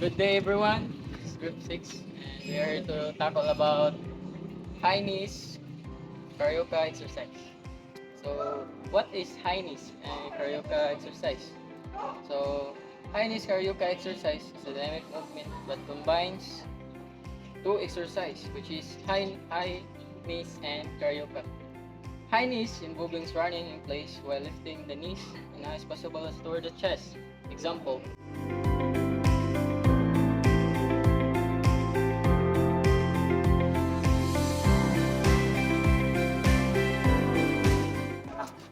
Good day everyone, this is Group 6 and we are here to tackle about high knees carioca exercise. So what is high knees and carioca exercise? So high knees carioca exercise is a dynamic movement that combines two exercise which is high knees and carioca. High knees involving running in place while lifting the knees and as possible as toward the chest. Example,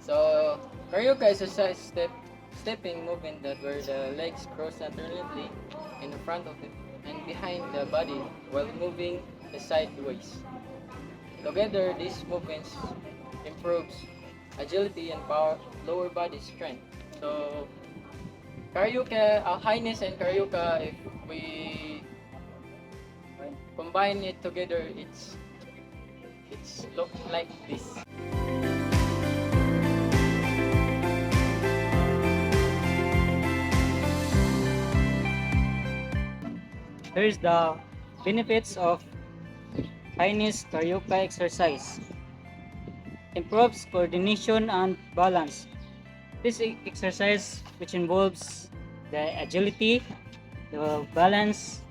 so, Karyoka is a stepping movement that where the legs cross alternately in the front of it and behind the body while moving the sideways. Together, these movements improves agility and power, lower body strength. So, Karyoka, highness and Karyoka, if we combine it together, it's look like this. Here's the benefits of high-knees carioca exercise. Improves coordination and balance. This exercise, which involves the agility, the balance,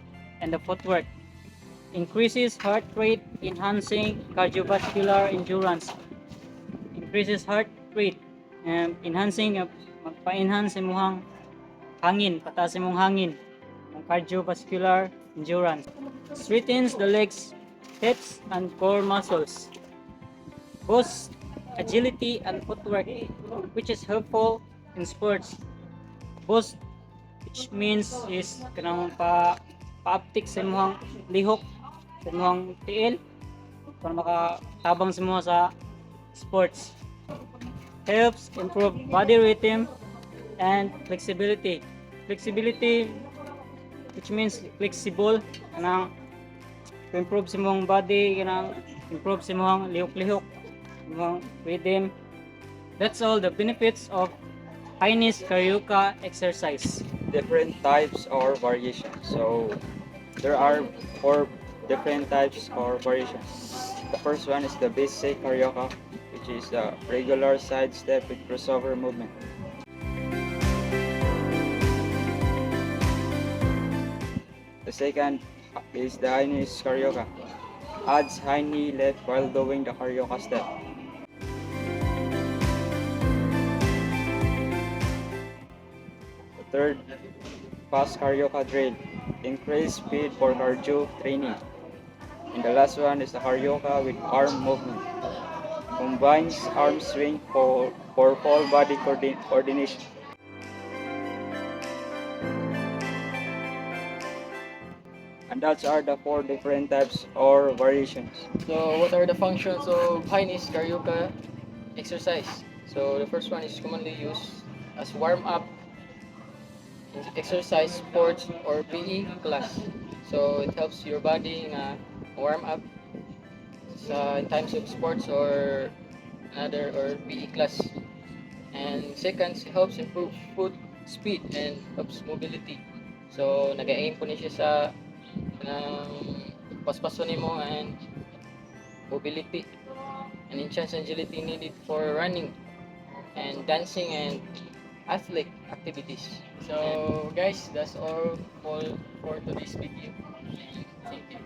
and the footwork, increases heart rate, enhancing cardiovascular endurance. Increases heart rate, enhancing magpa-enhance imong hangin, pataas imong hangin, ng cardiovascular endurance. Strengthens the legs, hips, and core muscles. Boosts agility and footwork, which is helpful in sports. Boost, which means is kanang paaptik sa imong lihok, sa imong tiil, para makatabang sa mga sa sports. Helps improve body rhythm and flexibility. Flexibility, which means flexible, kanang improve sa imong body, kanang improve sa imong lihok-lihok, imong rhythm. That's all the benefits of high-knees carioca exercise. Different types or variations. So there are four different types or variations. The first one is the basic carioca, which is the regular side step with crossover movement. The second is the high knees carioca. Adds high knee left while doing the carioca step. The third, fast carioca drill. Increase speed for cardio training. And the last one is the carioca with arm movement. Combines arm swing for full body coordination. And those are the four different types or variations. So what are the functions of high knees carioca exercise? So the first one is commonly used as warm up in exercise, sports, or PE class. So it helps your body in a warm up in times of sports or another or PE class. And second, it helps improve foot speed and helps mobility. So nag-aim po niya siya sa paspaso nimo and mobility and enhance agility needed for running and dancing and athletic activities. So guys, that's all for today's video. Thank you.